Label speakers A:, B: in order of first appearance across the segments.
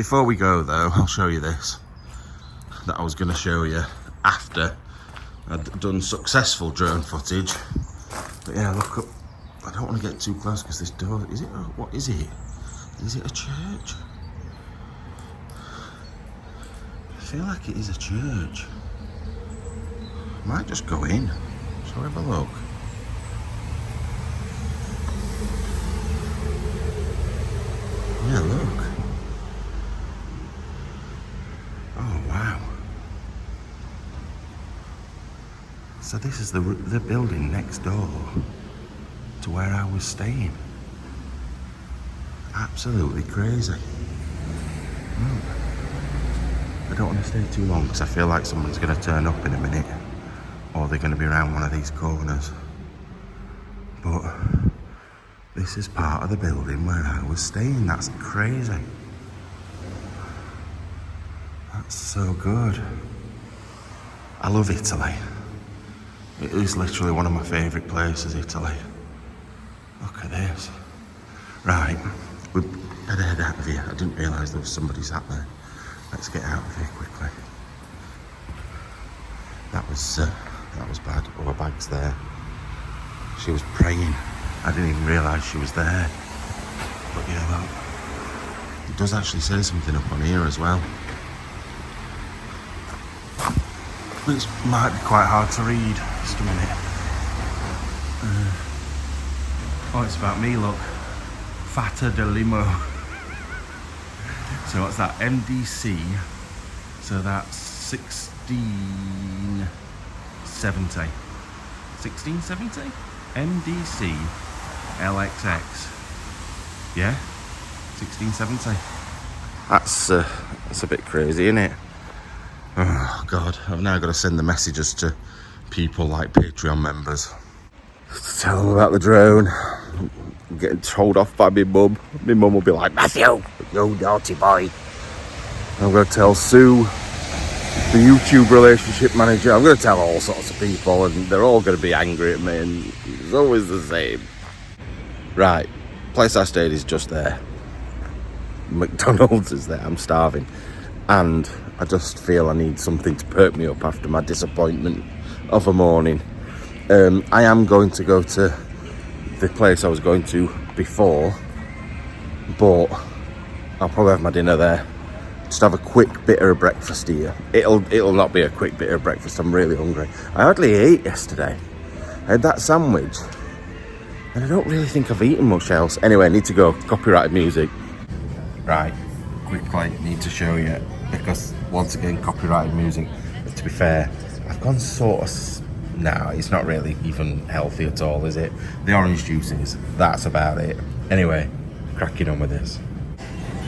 A: Before we go though, I'll show you this that I was going to show you after I'd done successful drone footage. But yeah, look up. I don't want to get too close because this door, is it, what is it? Is it a church? I feel like it is a church. Might just go in. Shall we have a look? Yeah, look. Oh, wow. So this is the building next door to where I was staying. Absolutely crazy. I don't want to stay too long because I feel like someone's going to turn up in a minute, or they're going to be around one of these corners. But this is part of the building where I was staying. That's crazy. That's so good. I love Italy. It is literally one of my favourite places, Italy. Look at this. Right, we better head out of here. I didn't realise there was somebody sat there. Let's get out of here quickly. That was bad. Oh, her bag's there. She was praying. I didn't even realise she was there. But yeah, look. It does actually say something up on here as well. Which might be quite hard to read. Just a minute. Oh, it's about me, look. Fata de Limo. So what's that? MDC. So that's 1670. 1670? MDC LXX. Yeah? 1670. That's a bit crazy, isn't it? Oh God, I've now got to send the messages to people like Patreon members. Tell them about the drone. I'm getting told off by my mum. My mum will be like, Matthew, you naughty boy. I'm going to tell Sue, the YouTube relationship manager. I'm going to tell all sorts of people, and they're all going to be angry at me, and it's always the same. Right, place I stayed is just there. McDonald's is there. I'm starving. And I just feel I need something to perk me up after my disappointment of a morning. I am going to go to the place I was going to before, but I'll probably have my dinner there. Just have a quick bit of a breakfast here. It'll not be a quick bit of breakfast. I'm really hungry. I hardly ate yesterday. I had that sandwich, and I don't really think I've eaten much else. Anyway, I need to go. Copyrighted music. Right, quickly need to show you, because once again, copyrighted music. But to be fair, I've gone sort of. No, it's not really even healthy at all, is it? The orange juices, that's about it. Anyway, cracking on with this.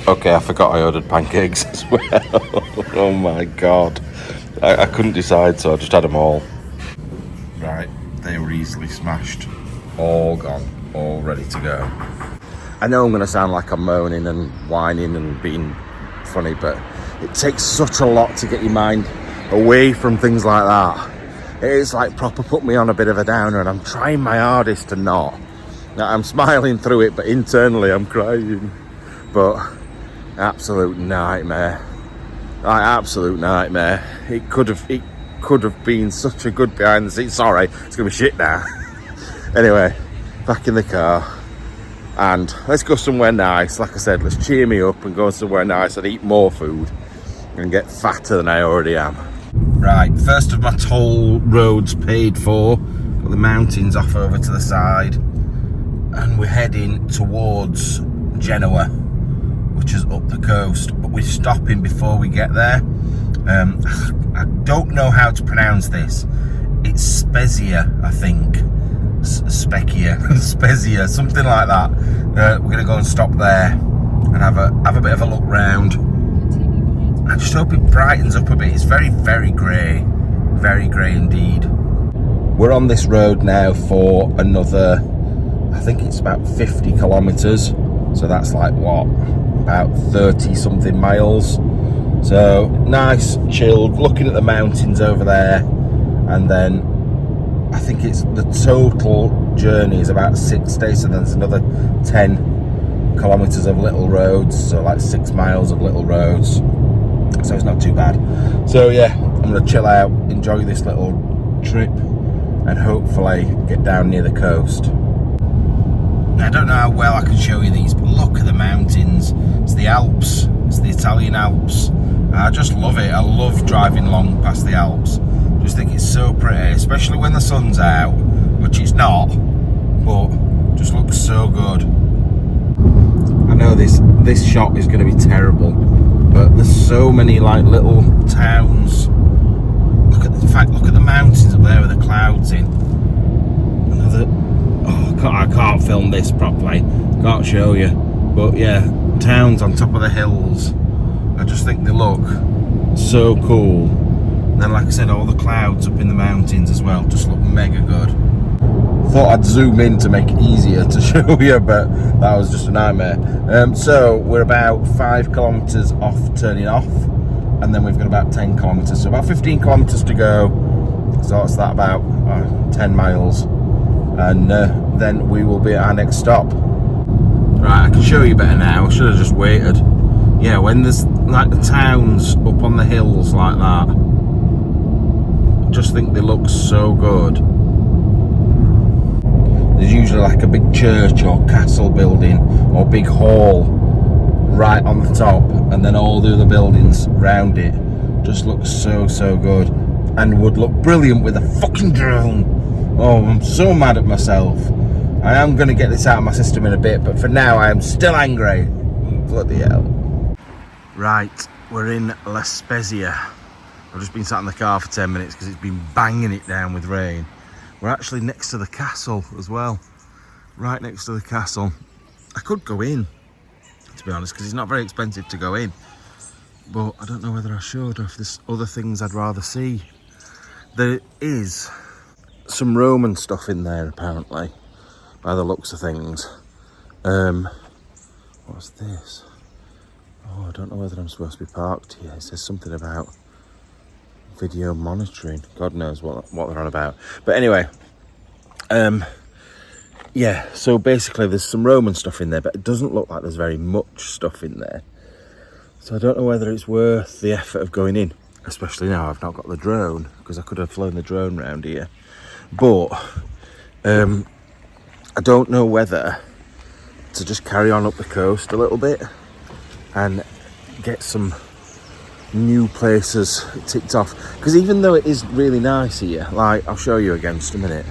A: Okay, I forgot I ordered pancakes as well. Oh my God. I couldn't decide, so I just had them all. Right, they were easily smashed. All gone, all ready to go. I know I'm going to sound like I'm moaning and whining and being funny, but it takes such a lot to get your mind away from things like that. It's like proper put me on a bit of a downer, and I'm trying my hardest to not. Now, I'm smiling through it, but internally I'm crying. But absolute nightmare. Like, absolute nightmare. It could have been such a good behind the scenes. Sorry, it's gonna be shit now. Anyway, back in the car, and let's go somewhere nice. Like I said, let's cheer me up and go somewhere nice and eat more food and get fatter than I already am. Right, first of my toll roads paid for. Got the mountains off over to the side, and we're heading towards Genoa, which is up the coast, but we're stopping before we get there. I don't know how to pronounce this. It's Spezia, I think. Spezia, something like that. We're gonna go and stop there and have a bit of a look round. I just hope it brightens up a bit. It's very, very grey indeed. We're on this road now for another, I think it's about 50 kilometres. So that's like what, about 30 something miles. So nice, chilled, looking at the mountains over there. And then I think it's the total journey is about 6 days, so there's another 10 kilometres of little roads, so like 6 miles of little roads, so it's not too bad. So yeah, I'm gonna chill out, enjoy this little trip, and hopefully get down near the coast. Now, I don't know how well I can show you these, but look at the mountains. It's the Alps, it's the Italian Alps. I just love it. I love driving along past the Alps. Just think it's so pretty, especially when the sun's out, which it's not, but just looks so good. I know this shot is going to be terrible, but there's so many like little towns. Look at the mountains up there with the clouds in. I can't film this properly, can't show you, but yeah, towns on top of the hills. I just think they look so cool. And then, like I said, all the clouds up in the mountains as well just look mega good. Thought I'd zoom in to make it easier to show you, but that was just a nightmare. So we're about 5 kilometres off turning off, and then we've got about 10 kilometres, so about 15 kilometres to go. So that's that, about 10 miles, and then we will be at our next stop. Right, I can show you better now. I should have just waited. Yeah, when there's like the towns up on the hills like that, I just think they look so good. There's usually like a big church or castle building or big hall right on the top, and then all the other buildings around it just look so good, and would look brilliant with a fucking drone. Oh, I'm so mad at myself. I am going to get this out of my system in a bit, but for now I am still angry. Bloody hell. Right, we're in Spezia. I've just been sat in the car for 10 minutes because it's been banging it down with rain. We're actually next to the castle as well. Right next to the castle. I could go in, to be honest, because it's not very expensive to go in. But I don't know whether I should, or if there's other things I'd rather see. There is some Roman stuff in there, apparently, by the looks of things. What's this? Oh, I don't know whether I'm supposed to be parked here. It says something about video monitoring. God knows what they're on about. But anyway, yeah, so basically there's some Roman stuff in there, but it doesn't look like there's very much stuff in there. So I don't know whether it's worth the effort of going in, especially now I've not got the drone, because I could have flown the drone around here. But I don't know whether to just carry on up the coast a little bit and get some new places ticked off, because even though it is really nice here, like I'll show you again just a minute,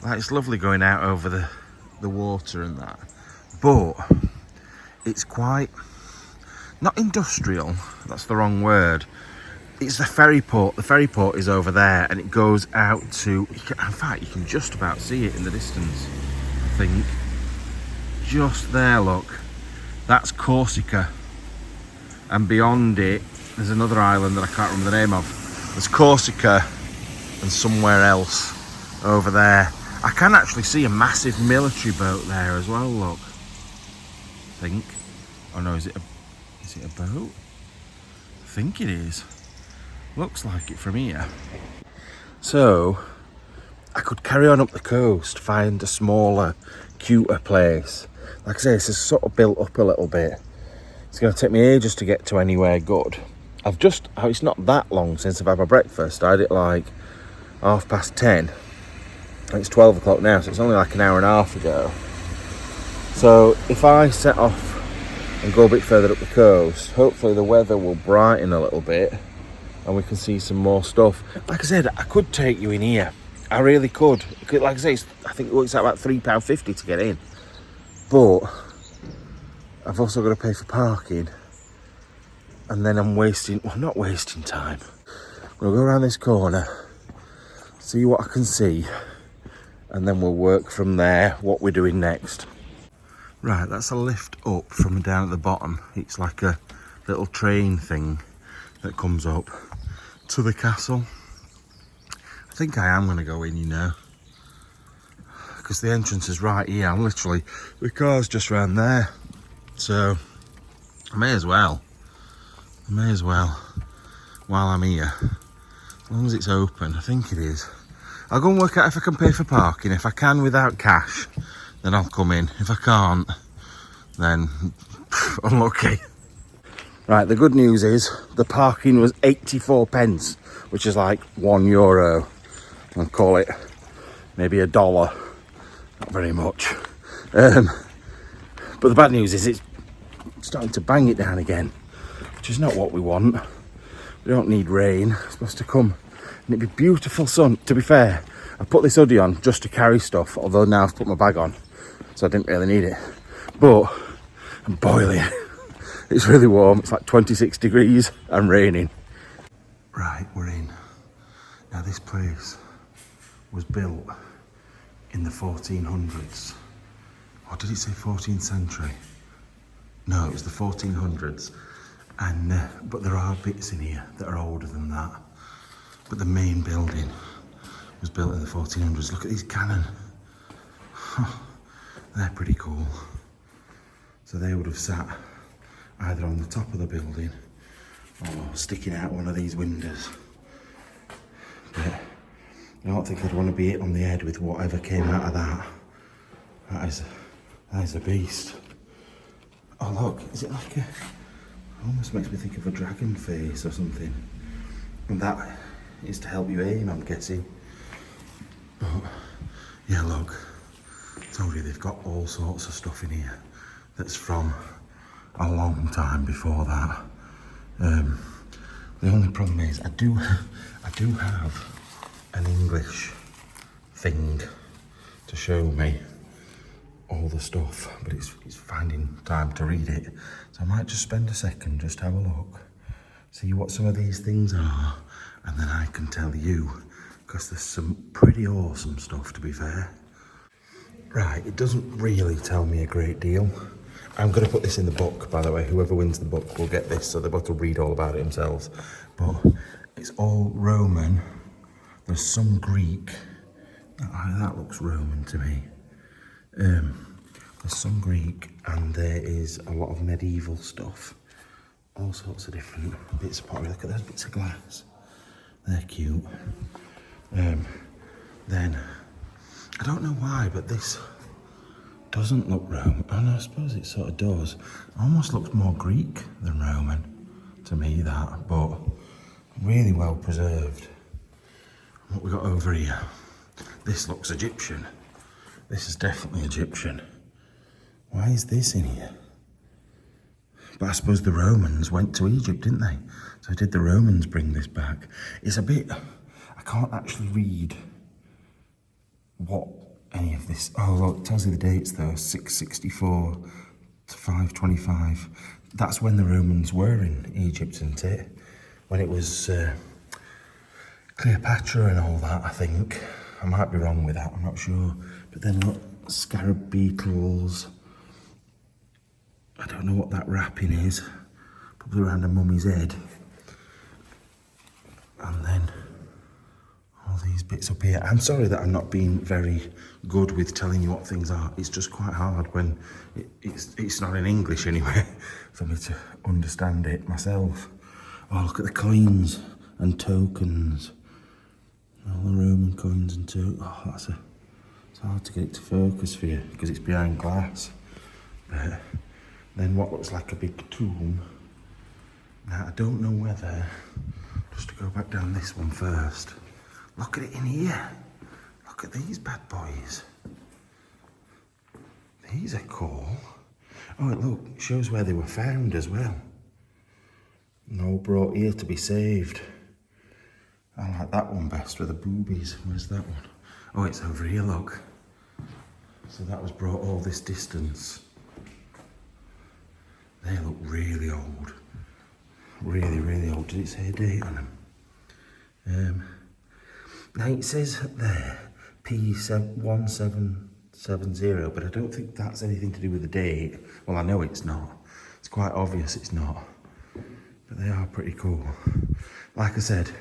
A: like it's lovely going out over the water and that, but it's quite not industrial, that's the wrong word. It's the ferry port. The ferry port is over there, and it goes out to, in fact you can just about see it in the distance, I think. Just there, look, that's Corsica, and beyond it there's another island that I can't remember the name of. There's Corsica and somewhere else over there. I can actually see a massive military boat there as well, look, I think. Oh no, is it a boat? I think it is. Looks like it from here. So I could carry on up the coast, find a smaller, cuter place. Like I say, this is sort of built up a little bit. It's going to take me ages to get to anywhere good. It's not that long since I've had my breakfast. I had it like 10:30. It's 12 o'clock now, so it's only like an hour and a half ago. So if I set off and go a bit further up the coast, hopefully the weather will brighten a little bit and we can see some more stuff. Like I said, I could take you in here. I really could. Like I say, I think it works out about £3.50 to get in. But I've also got to pay for parking. And then I'm not wasting time. I'm going to go around this corner, see what I can see, and then we'll work from there what we're doing next. Right, that's a lift up from down at the bottom. It's like a little train thing that comes up to the castle. I think I am going to go in, you know, because the entrance is right here. I'm literally, the car's just round there, so I may as well while I'm here, as long as it's open. I think it is. I'll go and work out if I can pay for parking. If I can without cash, then I'll come in. If I can't, then unlucky. Right, the good news is the parking was 84 pence, which is like €1. I'll call it maybe $1. Not very much. But the bad news is it's starting to bang it down again, which is not what we want. We don't need rain. It's supposed to come and it'd be beautiful sun. To be fair, I put this hoodie on just to carry stuff, although now I've put my bag on, so I didn't really need it. But I'm boiling. It's really warm. It's like 26 degrees and raining. Right, we're in. Now this place was built in the 1400s. Or did it say 14th century? No, it was the 1400s. And but there are bits in here that are older than that. But the main building was built in the 1400s. Look at these cannon. They're pretty cool. So they would have sat either on the top of the building or sticking out one of these windows. But I don't think I'd want to be hit on the head with whatever came out of that. That is a beast. Oh look, is it like a... Almost makes me think of a dragon face or something. And that is to help you aim, I'm guessing. But yeah, look. I told you they've got all sorts of stuff in here that's from a long time before that. The only problem is I do have an English thing to show me all the stuff, but it's finding time to read it. So I might just spend a second, just have a look, see what some of these things are, and then I can tell you, because there's some pretty awesome stuff, to be fair. Right, it doesn't really tell me a great deal. I'm going to put this in the book, by the way. Whoever wins the book will get this, so they're able to read all about it themselves. But it's all Roman. There's some Greek. That looks Roman to me. There's some Greek, and there is a lot of medieval stuff. All sorts of different bits of pottery. Look at those bits of glass. They're cute. Then, I don't know why, but this doesn't look Roman. Oh no, I suppose it sort of does. It almost looks more Greek than Roman to me, that, but really well preserved. What we got over here? This looks Egyptian. This is definitely Egyptian. Why is this in here? But I suppose the Romans went to Egypt, didn't they? So did the Romans bring this back? It's a bit... I can't actually read what any of this... Oh, look, it tells you the dates though. 664 to 525. That's when the Romans were in Egypt, isn't it? When it was Cleopatra and all that, I think. I might be wrong with that, I'm not sure. But then look, scarab beetles. I don't know what that wrapping is. Probably around a mummy's head. And then all these bits up here. I'm sorry that I'm not being very good with telling you what things are. It's just quite hard when it's not in English anyway for me to understand it myself. Oh, look at the coins and tokens. All the Roman coins and tokens. Oh, it's hard to get it to focus for you because it's behind glass. But then what looks like a big tomb. Now I don't know whether, just to go back down this one first. Look at it in here. Look at these bad boys. These are cool. Oh, look, it shows where they were found as well. And all brought here to be saved. I like that one best with the boobies. Where's that one? Oh, it's over here, look. So that was brought all this distance. They look really old. Really, really old. Did it say a date on them? Now it says there, P1770, but I don't think that's anything to do with the date. Well, I know it's not. It's quite obvious it's not. But they are pretty cool. Like I said,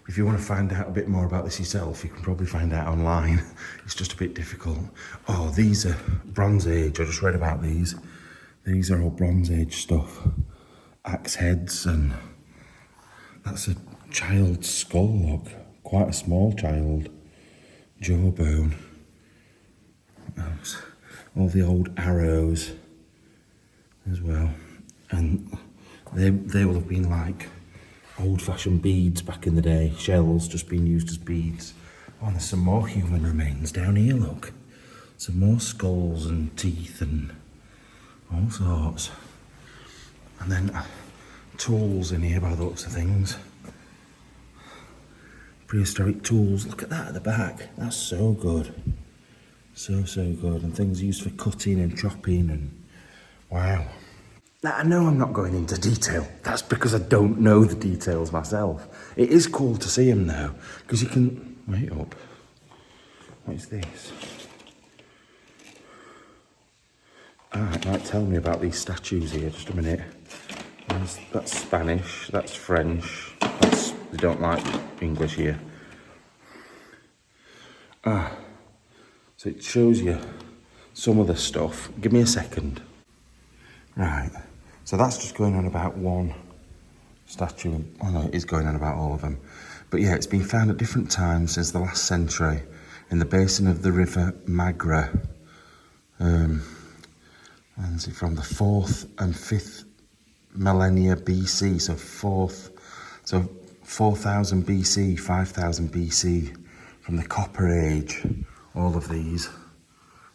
A: if you want to find out a bit more about this yourself, you can probably find out online. It's just a bit difficult. Oh, these are Bronze Age. I just read about these. These are all Bronze Age stuff. Axe heads, and that's a child's skull, look. Quite a small child. Jawbone. All the old arrows. as well. And they will have been like old-fashioned beads back in the day, shells just being used as beads. Oh, and there's some more human remains down here, look. Some more skulls and teeth and all sorts. And then tools in here by the looks of things. Prehistoric tools. Look at that at the back. That's so good. So good. And things used for cutting and chopping and wow. Now, I know I'm not going into detail. That's because I don't know the details myself. It is cool to see them though, because you can... Wait up. What is this? Right, tell me about these statues here, just a minute. That's Spanish, that's French, they don't like English here. So it shows you some of the stuff. Give me a second. Right, so that's just going on about one statue. Oh no, it is going on about all of them. But yeah, it's been found at different times since the last century in the basin of the river Magra. And from the 4th and 5th millennia BC, so 4000 BC, 5000 BC, from the Copper Age, all of these.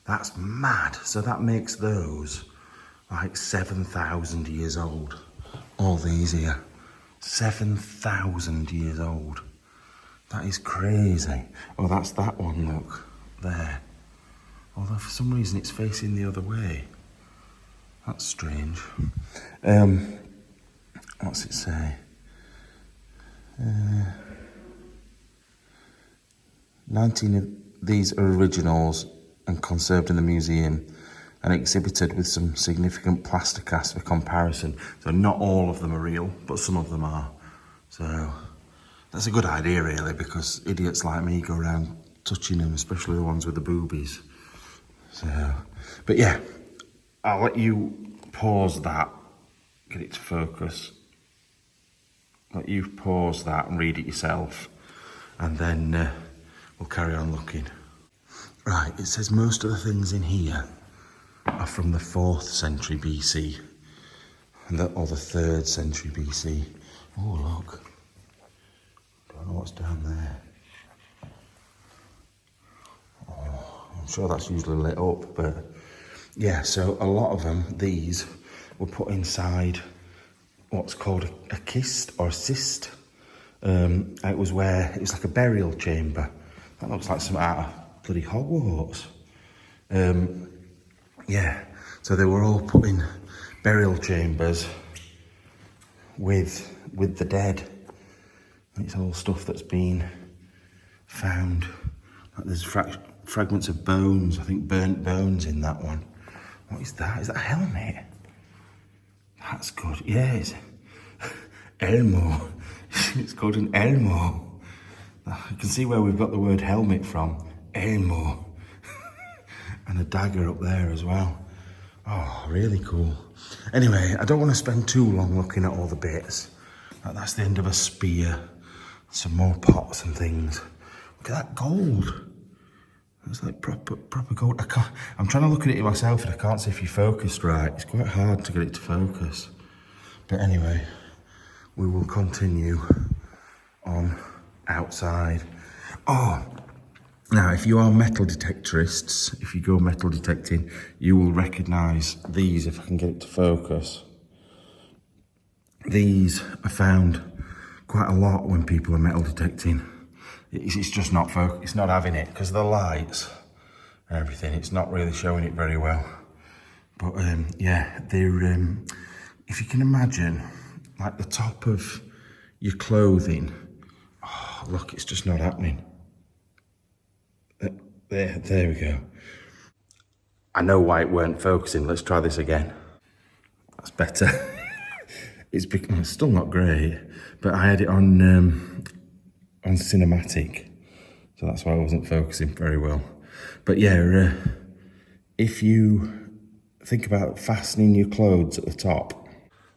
A: That's mad. So that makes those like 7,000 years old. All these here, 7,000 years old. That is crazy. Oh, that's that one, look, there. Although for some reason it's facing the other way. That's strange. What's it say? 19 of these are originals and conserved in the museum and exhibited with some significant plaster casts for comparison. So not all of them are real, but some of them are. So that's a good idea really, because idiots like me go around touching them, especially the ones with the boobies. So, but yeah, I'll let you pause that, get it to focus. Let you pause that and read it yourself, and then we'll carry on looking. Right, it says most of the things in here are from the 4th century BC, or the 3rd century BC. Oh look, don't know what's down there. Oh, I'm sure that's usually lit up, but yeah, so a lot of them, these, were put inside what's called a kist or a cyst. It was like a burial chamber. That looks like some out of bloody Hogwarts. Yeah, so they were all put in burial chambers with the dead. And it's all stuff that's been found. Like there's fragments of bones, I think burnt bones in that one. What is that? Is that a helmet? That's good. Yeah, it's Elmo. It's called an Elmo. You can see where we've got the word helmet from. Elmo. And a dagger up there as well. Oh, really cool. Anyway, I don't want to spend too long looking at all the bits. That's the end of a spear. Some more pots and things. Look at that gold. It's like proper gold. I'm trying to look at it myself and I can't see if you focused right. It's quite hard to get it to focus. But anyway, we will continue on outside. Oh, now if you are metal detectorists, if you go metal detecting, you will recognise these if I can get it to focus. These are found quite a lot when people are metal detecting. It's just not focus. It's not having it because of the lights and everything. It's not really showing it very well. But yeah, they're if you can imagine, like the top of your clothing. Oh, look, it's just not happening. There we go. I know why it weren't focusing. Let's try this again. That's better. It's still not great, but I had it on cinematic, so that's why I wasn't focusing very well. But yeah, if you think about fastening your clothes at the top,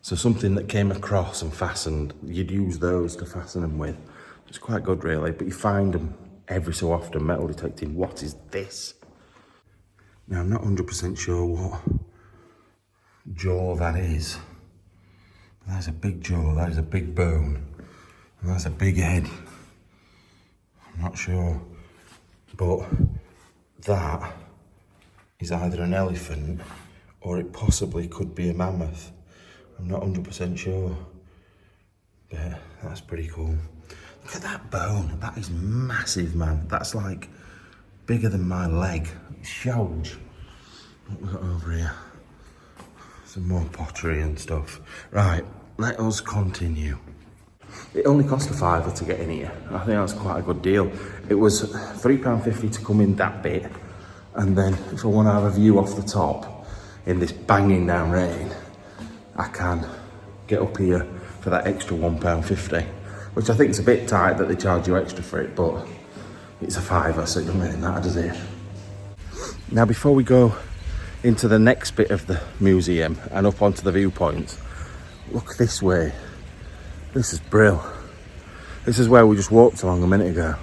A: so something that came across and fastened, you'd use those to fasten them with. It's quite good really, but you find them every so often metal detecting. What is this? Now I'm not 100% sure jaw that is. That's a big jaw, that is a big bone, and that's a big head. I'm not sure, but that is either an elephant or it possibly could be a mammoth. I'm not 100% sure, but that's pretty cool. Look at that bone, that is massive, man. That's like bigger than my leg. It's huge. What we got over here? Some more pottery and stuff. Right, let us continue. It only cost a £5 to get in here. I think that's quite a good deal. It was £3.50 to come in that bit, and then if I want to have a view off the top in this banging down rain, I can get up here for that extra £1.50, which I think is a bit tight that they charge you extra for it, but it's a £5, so it doesn't really matter, does it? Now, before we go into the next bit of the museum and up onto the viewpoints, look this way. This is brill. This is where we just walked along a minute ago.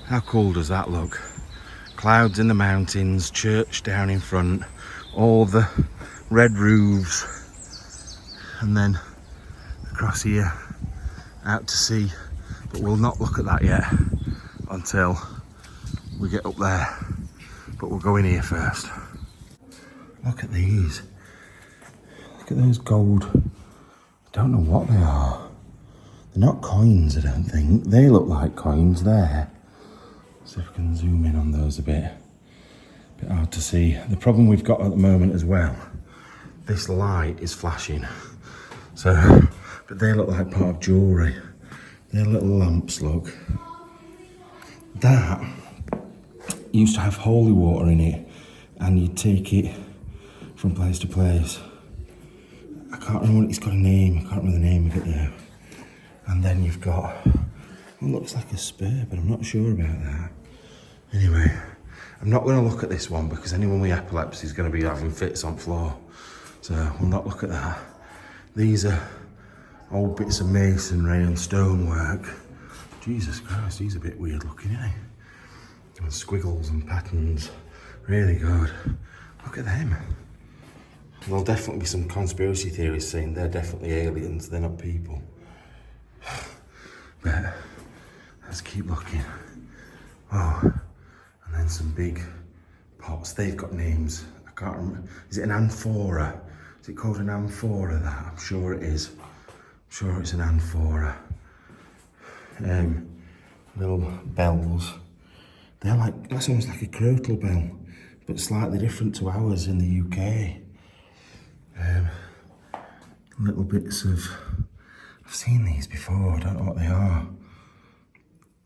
A: How cool does that look? Clouds in the mountains, church down in front, all the red roofs, and then across here out to sea. But we'll not look at that yet until we get up there. But we'll go in here first. Look at these. Look at those gold. I don't know what they are. They're not coins, I don't think. They look like coins there. See if I can zoom in on those a bit. Bit hard to see. The problem we've got at the moment as well, this light is flashing. So, but they look like part of jewellery. They're little lamps, look. That used to have holy water in it, and you'd take it from place to place. I can't remember what it's got a name. I can't remember the name of it now. And then you've got, it looks like a spur, but I'm not sure about that. Anyway, I'm not going to look at this one because anyone with epilepsy is going to be having fits on floor. So we'll not look at that. These are old bits of masonry and stonework. Jesus Christ, these are a bit weird looking, aren't they? And squiggles and patterns. Really good. Look at them. There'll definitely be some conspiracy theories saying they're definitely aliens, they're not people. But let's keep looking. Oh, and then some big pots. They've got names. I can't remember. Is it an amphora? Is it called an amphora, that? I'm sure it is. I'm sure it's an amphora. Little bells. They're like, that's almost like a crotal bell, but slightly different to ours in the UK. Little bits of, I've seen these before, I don't know what they are.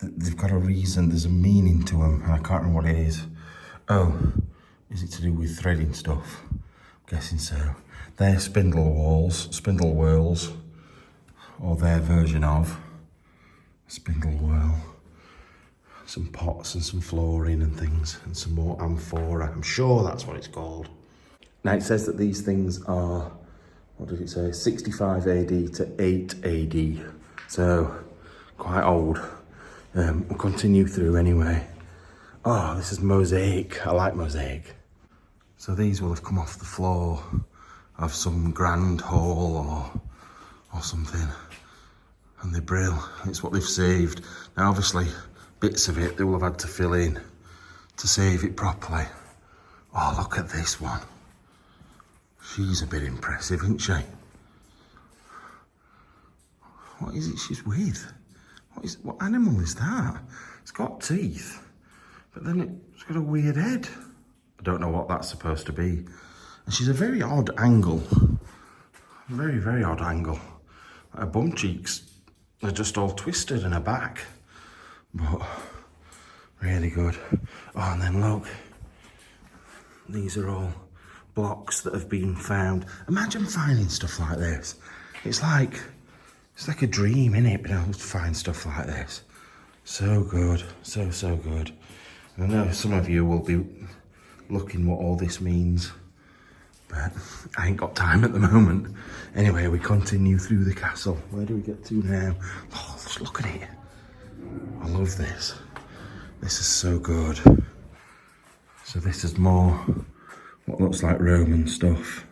A: They've got a reason, there's a meaning to them, and I can't remember what it is. Oh, is it to do with threading stuff? I'm guessing so. They're spindle whorls, or their version of spindle whorl. Some pots and some flooring and things, and some more amphora. I'm sure that's what it's called. Now it says that these things are, what did it say, 65 AD to 8 AD, so quite old. We'll continue through anyway. Oh, this is mosaic. I like mosaic. So these will have come off the floor of some grand hall or something, and they're brill. It's what they've saved. Now obviously bits of it they will have had to fill in to save it properly. Oh, look at this one. She's a bit impressive, isn't she? What is it she's with? What animal is that? It's got teeth, but then it's got a weird head. I don't know what that's supposed to be. And she's a very odd angle. Very, very odd angle. Her bum cheeks are just all twisted and her back. But really good. Oh, and then look. These are all blocks that have been found. Imagine finding stuff like this. It's like a dream, innit, being able to find stuff like this. So good, so good. And I know some of you will be looking what all this means, but I ain't got time at the moment. Anyway, we continue through the castle. Where do we get to now? Oh, just look at it. I love this. This is so good. So this is more what looks like Roman stuff.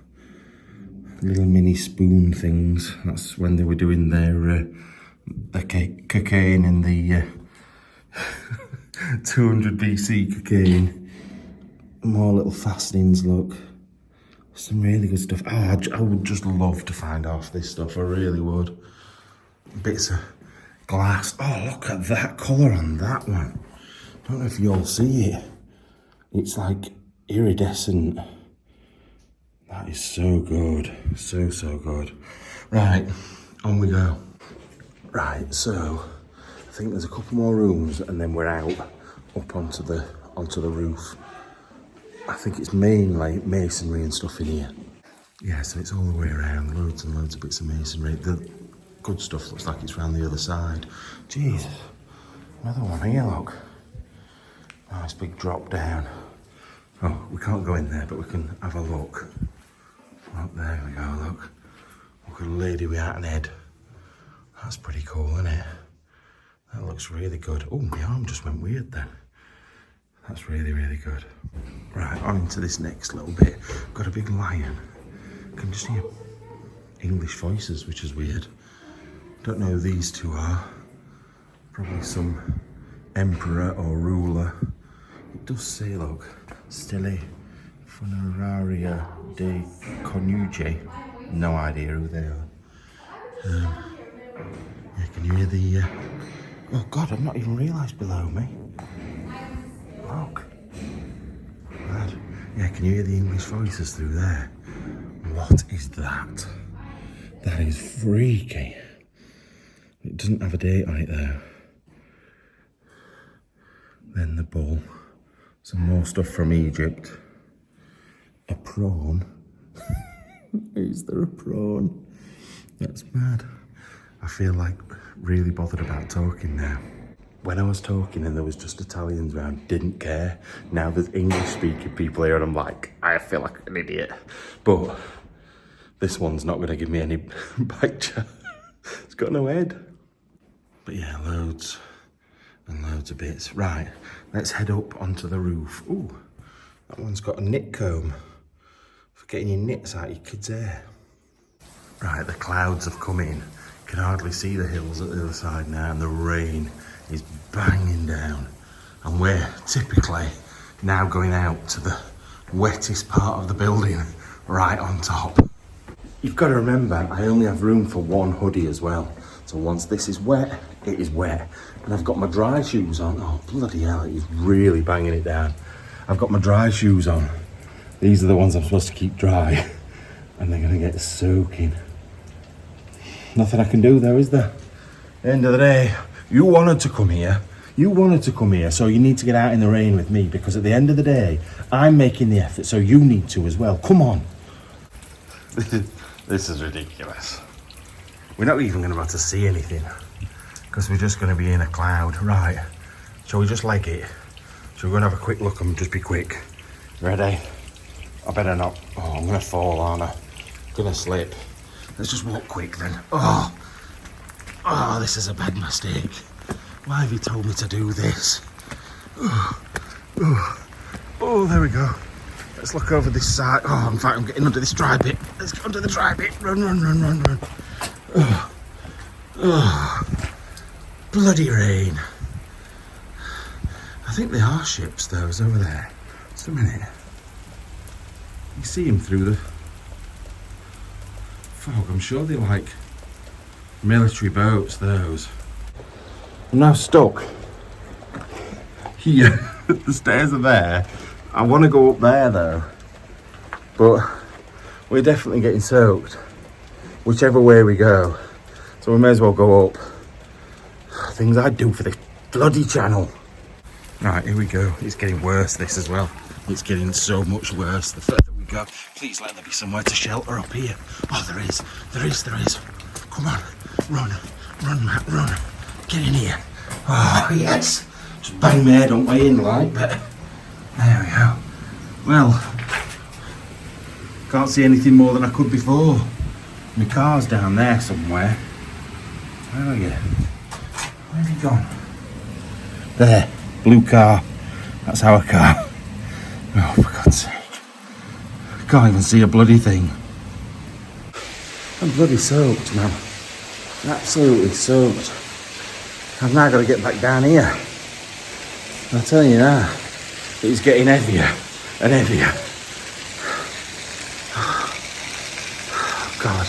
A: little mini spoon things. That's when they were doing their cocaine in the 200 BC cocaine. More little fastenings, look. Some really good stuff. Oh, I would just love to find off this stuff, I really would. Bits of glass. Oh, look at that colour on that one. Don't know if you all see it. It's like iridescent. That is so good. So good. Right, on we go. Right, so I think there's a couple more rooms and then we're out up onto the roof. I think it's mainly masonry and stuff in here. Yeah, so it's all the way around, loads and loads of bits of masonry. The good stuff looks like it's around the other side. Jesus, another one here, look. Nice big drop down. Oh, we can't go in there, but we can have a look. Oh, there we go, look. Look at a lady without an head. That's pretty cool, isn't it? That looks really good. Oh, my arm just went weird then. That's really, really good. Right, on into this next little bit. Got a big lion. Can just hear English voices, which is weird. Don't know who these two are. Probably some emperor or ruler. It does say, look, stelae funeraria de coniuge. No idea who they are. Yeah, can you hear the... Oh God, I've not even realised below me. Look. Right. Yeah, can you hear the English voices through there? What is that? That is freaky. It doesn't have a date on it though. Then the bull. Some more stuff from Egypt. A prawn. Is there a prawn? That's mad. I feel like really bothered about talking now. When I was talking and there was just Italians around, didn't care. Now there's English speaking people here and I'm like, I feel like an idiot. But this one's not gonna give me any bike chat. It's got no head. But yeah, loads and loads of bits. Right, let's head up onto the roof. Ooh, that one's got a knit comb for getting your knits out of your kid's hair. Right, the clouds have come in. Can hardly see the hills at the other side now, and the rain is banging down. And we're typically now going out to the wettest part of the building, right on top. You've got to remember, I only have room for one hoodie as well. So once this is wet, it is wet. And I've got my dry shoes on. Oh, bloody hell, it is really banging it down. I've got my dry shoes on. These are the ones I'm supposed to keep dry. And they're gonna get soaking. Nothing I can do though, is there? At the end of the day, you wanted to come here. You wanted to come here, so you need to get out in the rain with me, because at the end of the day, I'm making the effort, so you need to as well. Come on. This is ridiculous. We're not even going to be able to see anything, because we're just going to be in a cloud. Right, shall we just leg it? So we're going to have a quick look and just be quick. Ready? I better not. Oh, I'm going to fall, aren't I? I'm going to slip. Let's just walk quick then. Oh, this is a bad mistake. Why have you told me to do this? Oh, there we go. Let's look over this side. Oh, in fact, I'm getting under this dry bit. Let's get under the dry bit. Run. Oh, bloody rain. I think they are ships, those over there. Just a minute. You see them through the fog. I'm sure they're like military boats, those. I'm now stuck here. The stairs are there. I want to go up there though, but we're definitely getting soaked whichever way we go, so we may as well go up. Things I do for this bloody channel. Right, here we go. It's getting worse, this as well. It's getting so much worse the further we go. Please let there be somewhere to shelter up here. Oh, there is. Come on, run, Matt, run. Get in here. Oh, yes. Just bang my head on way in, like, but there we go. Well, can't see anything more than I could before. My car's down there somewhere. Where are you? Where have you gone? There, blue car. That's our car. Oh, for God's sake. Can't even see a bloody thing. I'm bloody soaked, man. Absolutely soaked. I've now got to get back down here. I'll tell you now, it's getting heavier and heavier. Oh, God.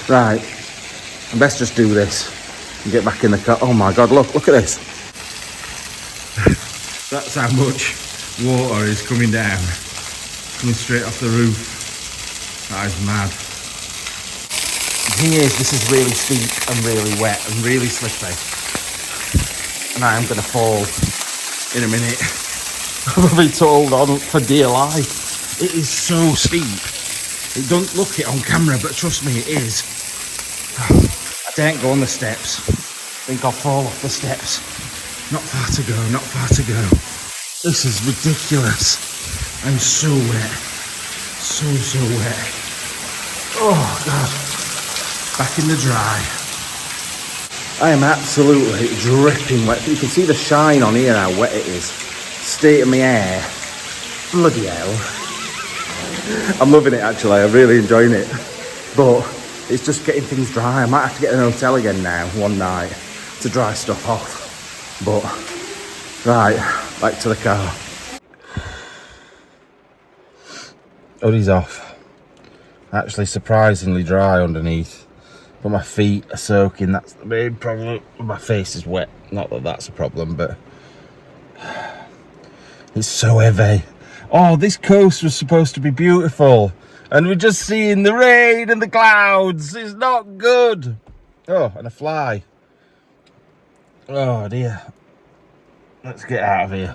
A: Right, I best just do this and get back in the car. Oh my God, look at this. That's how much water is coming down, coming straight off the roof. That is mad. The thing is, this is really steep and really wet and really slippery. And I am going to fall in a minute. I've been told on for dear life. It is so steep. It don't look it on camera, but trust me, it is. I daren't go on the steps. I think I'll fall off the steps. Not far to go, not far to go. This is ridiculous. I'm so wet. So wet. Oh, God. Back in the dry. I am absolutely dripping wet. You can see the shine on here, how wet it is. State of my hair. Bloody hell. I'm loving it, actually. I'm really enjoying it. But it's just getting things dry. I might have to get an hotel again now, one night, to dry stuff off. But, right, back to the car. Hoodie's off. Actually surprisingly dry underneath. But my feet are soaking, that's the main problem. My face is wet, not that that's a problem, but it's so heavy. Oh, this coast was supposed to be beautiful, and we're just seeing the rain and the clouds. It's not good. Oh, and a fly. Oh dear. Let's get out of here.